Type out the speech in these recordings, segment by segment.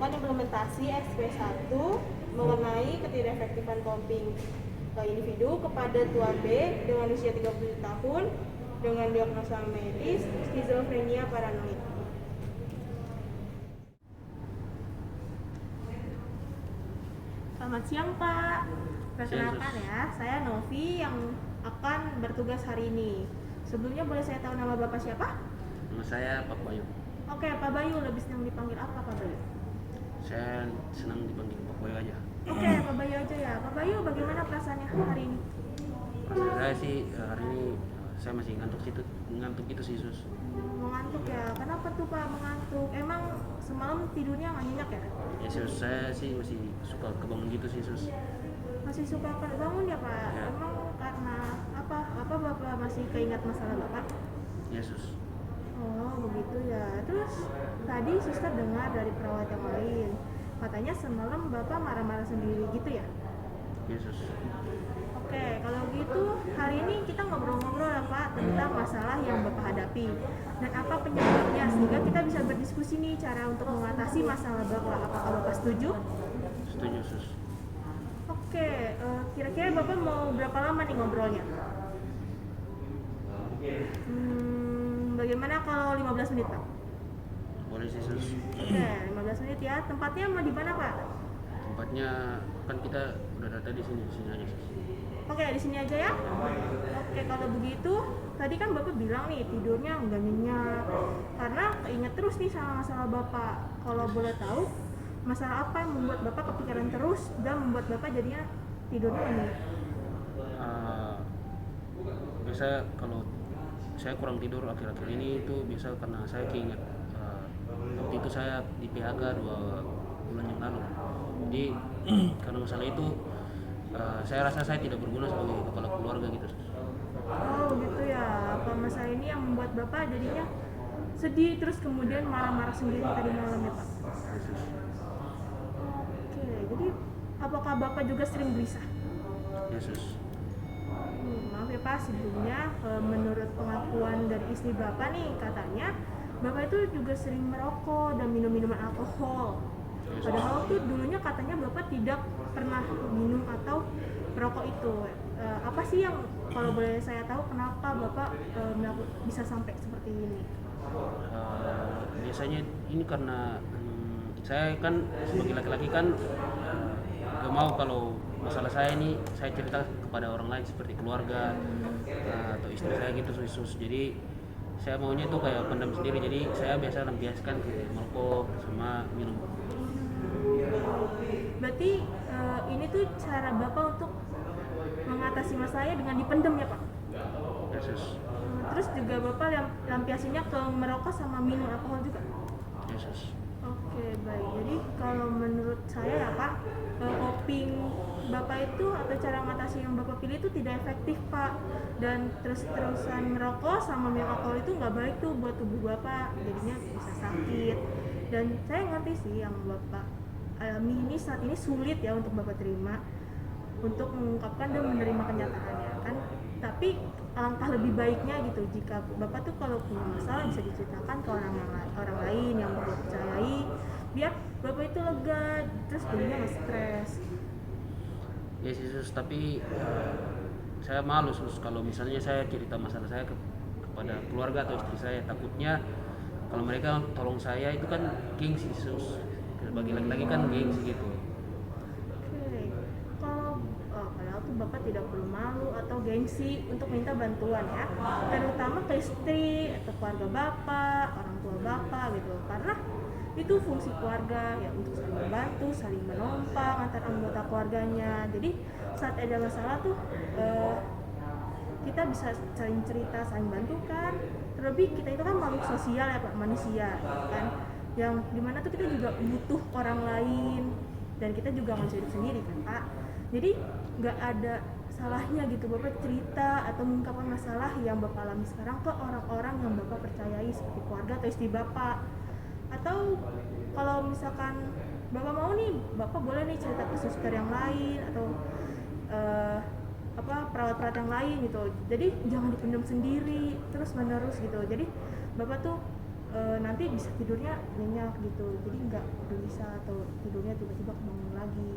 melakukan implementasi SP1 mengenai ketidakefektifan pumping individu kepada tua B dengan usia 30 tahun dengan diagnosa medis skizofrenia paranoid. Selamat siang Pak. Perkenalkan ya, saya Novi yang akan bertugas hari ini. Sebelumnya boleh saya tahu nama Bapak siapa? Nama saya Pak Bayu. Oke, Pak Bayu, lebih senang dipanggil apa Pak Bayu? Saya senang dipanggil Pak Bayu aja. Oke, Pak Bayu aja ya. Pak Bayu, bagaimana perasaannya hari ini? Perasaan saya sih hari ini saya masih ngantuk gitu sih Sus. Mengantuk ya. Kenapa tuh Pak mengantuk? Emang semalam tidurnya nggak nyenyak ya? Ya Sus, saya sih masih suka kebangun gitu sih Sus. Masih suka bangun ya Pak? Ya. Emang karena apa? Apa Bapak masih keingat masalah Bapak? Ya Sus. Oh begitu ya. Terus tadi suster dengar dari perawat yang lain, katanya semalam Bapak marah-marah sendiri gitu ya? Ya Sus. Oke, kalau gitu hari ini kita ngobrol-ngobrol ya Pak tentang masalah yang Bapak hadapi dan apa penyebabnya sehingga kita bisa berdiskusi nih cara untuk mengatasi masalah Bapak. Apakah Bapak setuju? Setuju Sus. Oke, kira-kira Bapak mau berapa lama nih ngobrolnya? Bagaimana kalau 15 menit Pak? Boleh sih Sus. Oke, 15 menit ya. Tempatnya mau di mana Pak? Tempatnya kan kita udah data di sini aja Sus. Oke, di sini aja ya. Oke, kalau begitu tadi kan Bapak bilang nih tidurnya nggak nyenyak karena keinget terus nih sama masalah Bapak. Kalau boleh tahu masalah apa yang membuat Bapak kepikiran terus dan membuat Bapak jadinya tidurnya nggak nyenyak? Biasa kalau saya kurang tidur akhir-akhir ini itu biasa karena saya keinget waktu itu saya di PHK 2 bulan yang lalu. Jadi karena masalah itu saya rasa saya tidak berguna sebagai kepala keluarga gitu. Oh gitu ya. Apa masalah ini yang membuat Bapak jadinya sedih terus kemudian marah-marah sendiri tadi malam ya Pak? Oke, jadi apakah Bapak juga sering gelisah? Yesus. Maaf ya Pak, sebelumnya menurut pengakuan dari istri Bapak nih, katanya Bapak itu juga sering merokok dan minum minuman alkohol. Padahal tuh dulunya katanya Bapak tidak pernah minum atau merokok itu. Apa sih yang kalau boleh saya tahu kenapa Bapak bisa sampai seperti ini? Biasanya ini karena saya kan sebagai laki-laki kan gak mau kalau masalah saya ini saya cerita kepada orang lain seperti keluarga atau istri saya gitu Sus. Jadi saya maunya tuh kayak pendam sendiri, jadi saya biasa lampiaskan ke merokok sama minum. Berarti ini tuh cara Bapak untuk mengatasi masalahnya dengan dipendam ya Pak? Yesus. Terus juga Bapak lampiasinya ke merokok sama minum alkohol juga? Yesus. Oke baik, jadi kalau menurut saya ya Pak, coping Bapak itu atau cara mengatasi yang Bapak pilih itu tidak efektif Pak. Dan terus-terusan merokok sama minum alkohol itu nggak baik tuh buat tubuh Bapak, jadinya bisa sakit. Dan saya ngerti sih yang Bapak alami ini saat ini sulit ya untuk Bapak terima, untuk mengungkapkan dan menerima kenyataannya kan. Tapi alangkah lebih baiknya gitu jika Bapak tuh kalau punya masalah bisa diceritakan ke orang lain yang Bapak percayai, biar Bapak itu lega, terus jadinya nggak stres. Ya Yesus, tapi saya malu Sus kalau misalnya saya cerita masalah saya kepada keluarga atau istri saya, takutnya kalau mereka tolong saya itu kan gengsi Sus. Sebagai laki-laki kan gengsi gitu. Oke, kalau tuh Bapak tidak perlu malu atau gengsi untuk minta bantuan ya, terutama ke istri atau keluarga Bapak, orang tua Bapak gitu, karena itu fungsi keluarga ya untuk saling membantu, saling menumpang antar anggota keluarganya. Jadi saat ada masalah tuh kita bisa saling cerita, saling bantu kan. Terlebih kita itu kan makhluk sosial ya Pak, manusia kan, yang dimana tuh kita juga butuh orang lain dan kita juga nggak bisa hidup sendiri kan Pak. Jadi nggak ada salahnya gitu Bapak cerita atau mengungkapkan masalah yang Bapak alami sekarang ke orang-orang yang Bapak percayai seperti keluarga atau istri Bapak. Atau kalau misalkan Bapak mau nih, Bapak boleh nih cerita ke suster yang lain atau perawat-perawat yang lain gitu. Jadi jangan dipendam sendiri terus menerus gitu. Jadi Bapak tuh nanti bisa tidurnya nyenyak gitu, jadi nggak gelisah atau tidurnya tiba-tiba bangun lagi.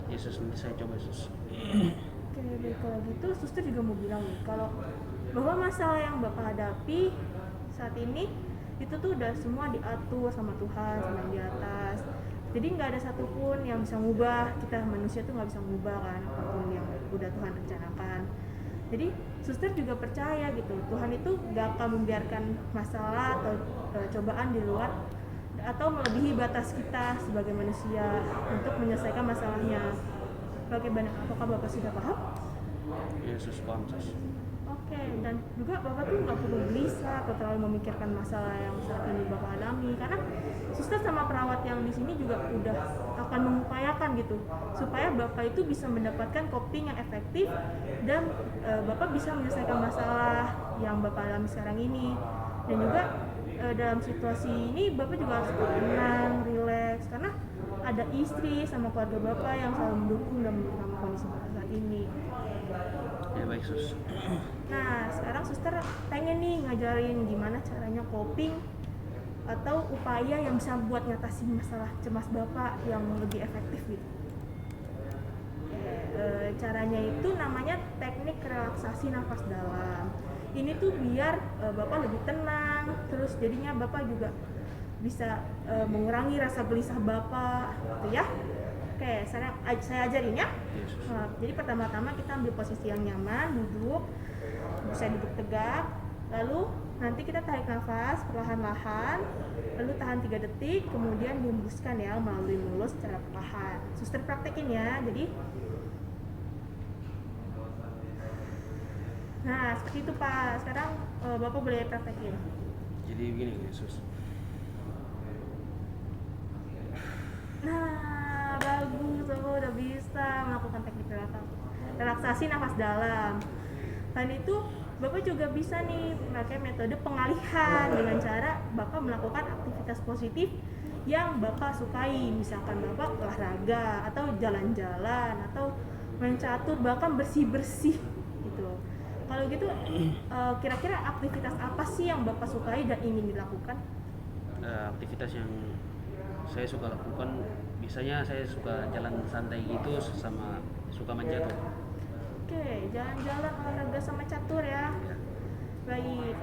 Yesus, nanti saya coba Yesus. Oke, baik, kalau gitu suster juga mau bilang nih kalau bahwa masalah yang bapak hadapi saat ini itu tuh udah semua diatur sama Tuhan, sama yang di atas. Jadi nggak ada satupun yang bisa ngubah, kita manusia tuh nggak bisa ngubah kan apapun yang udah Tuhan rencanakan. Jadi suster juga percaya gitu, Tuhan itu gak akan membiarkan masalah atau cobaan di luar atau melebihi batas kita sebagai manusia untuk menyelesaikan masalahnya. Bagaimana? Apakah Bapak sudah paham? Yesus, paham Sus. Oke, dan juga Bapak tuh nggak perlu gelisah atau terlalu memikirkan masalah yang saat ini Bapak alami, karena suster sama perawat yang di sini juga udah akan mengupayakan gitu supaya Bapak itu bisa mendapatkan coping yang efektif dan Bapak bisa menyelesaikan masalah yang Bapak alami sekarang ini. Dan juga dalam situasi ini Bapak juga harus tenang, rileks, karena ada istri sama keluarga Bapak yang selalu mendukung dan menangani kondisi Bapak saat ini. Ya baik Sus. Nah, sekarang suster pengen nih ngajarin gimana caranya coping atau upaya yang bisa buat ngatasin masalah cemas Bapak yang lebih efektif gitu. Caranya itu namanya teknik relaksasi nafas dalam. Ini tuh biar Bapak lebih tenang, terus jadinya Bapak juga bisa mengurangi rasa gelisah Bapak gitu ya. Oke, saya ajarin ya. Jadi pertama-tama kita ambil posisi yang nyaman, duduk, bisa duduk tegak, lalu nanti kita tarik nafas perlahan-lahan, lalu tahan 3 detik, kemudian dihembuskan ya melalui mulut secara perlahan. Suster praktekin ya. Jadi nah, seperti itu Pak. Sekarang Bapak boleh praktekin. Jadi begini Yesus. Nah, bagus, Bapak udah bisa melakukan teknik relaksasi nafas dalam. Selain itu, Bapak juga bisa nih memakai metode pengalihan dengan cara Bapak melakukan aktivitas positif yang Bapak sukai. Misalkan Bapak olahraga atau jalan-jalan atau main catur, bahkan bersih-bersih gitu. Kalau gitu, kira-kira aktivitas apa sih yang Bapak sukai dan ingin dilakukan? Aktivitas yang saya suka lakukan, biasanya saya suka jalan santai gitu sama suka main catur. Oke, jalan-jalan, olahraga sama catur ya. Baik,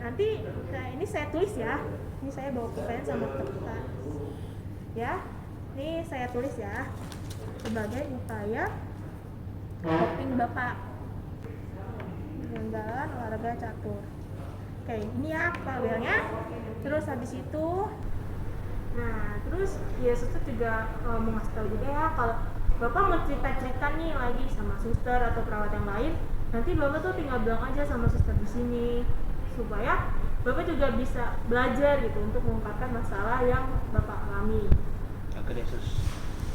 nanti ini saya tulis ya. Ini saya bawa pulpen sama kertas. Ya, ini saya tulis ya sebagai upaya coping Bapak. Jalan-jalan, olahraga, catur. Oke, ini ya tabelnya. Terus habis itu, nah terus ya suster juga mau ngasih tahu juga ya kalau Bapak mau cerita-cerita nih lagi sama suster atau perawat yang lain, nanti Bapak tuh tinggal bilang aja sama suster di sini supaya Bapak juga bisa belajar gitu untuk mengungkapkan masalah yang Bapak alami. Oke Yesus.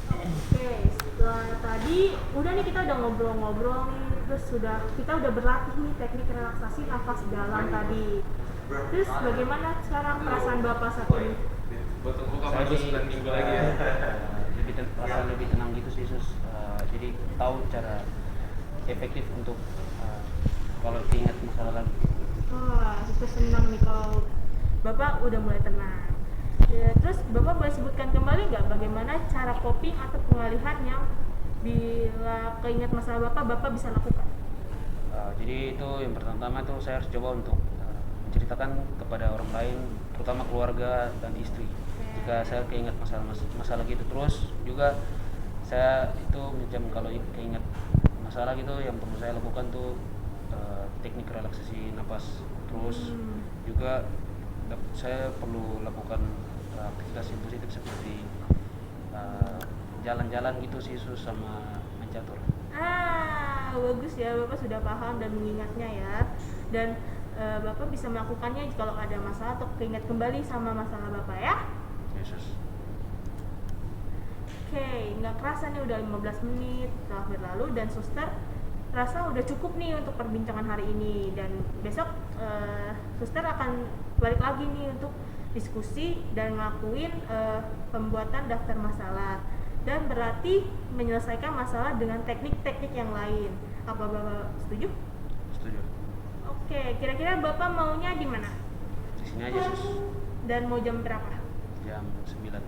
Oke, setelah tadi udah nih kita udah ngobrol-ngobrol nih, terus kita udah berlatih nih teknik relaksasi nafas dalam tadi. Terus bagaimana sekarang perasaan Bapak saat ini? Saya sih perasaan lebih tenang gitu sih Yesus. Jadi tahu cara efektif untuk kalau ingat masalah lagi. Wah, super senang nih kalau Bapak udah mulai tenang. Ya, terus Bapak boleh sebutkan kembali nggak bagaimana cara coping atau pengalihan yang bila keinget masalah Bapak bisa lakukan? Jadi itu yang pertama itu saya harus coba untuk menceritakan kepada orang lain, terutama keluarga dan istri. Jika saya keinget masalah gitu terus, juga saya itu macam kalau keinget masalah gitu yang perlu saya lakukan tuh teknik relaksasi napas. Terus juga saya perlu lakukan aktivitas yang positif seperti jalan-jalan gitu sih Sus, sama main catur. Bagus ya, Bapak sudah paham dan mengingatnya ya. Dan Bapak bisa melakukannya kalau ada masalah atau keinget kembali sama masalah Bapak ya. Yesus. Oke, nggak kerasa nih udah 15 menit telah berlalu dan suster rasa udah cukup nih untuk perbincangan hari ini, dan besok suster akan balik lagi nih untuk diskusi dan ngelakuin pembuatan daftar masalah dan berarti menyelesaikan masalah dengan teknik-teknik yang lain. Apa Bapak setuju? Setuju. Oke, kira-kira Bapak maunya di mana? di sini aja sus. Dan mau jam berapa? Jam 9.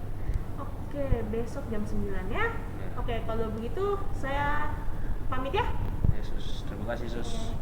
Oke, besok jam 9 ya. Ya. Oke, kalau begitu saya pamit ya. Ya sus, terima kasih sus.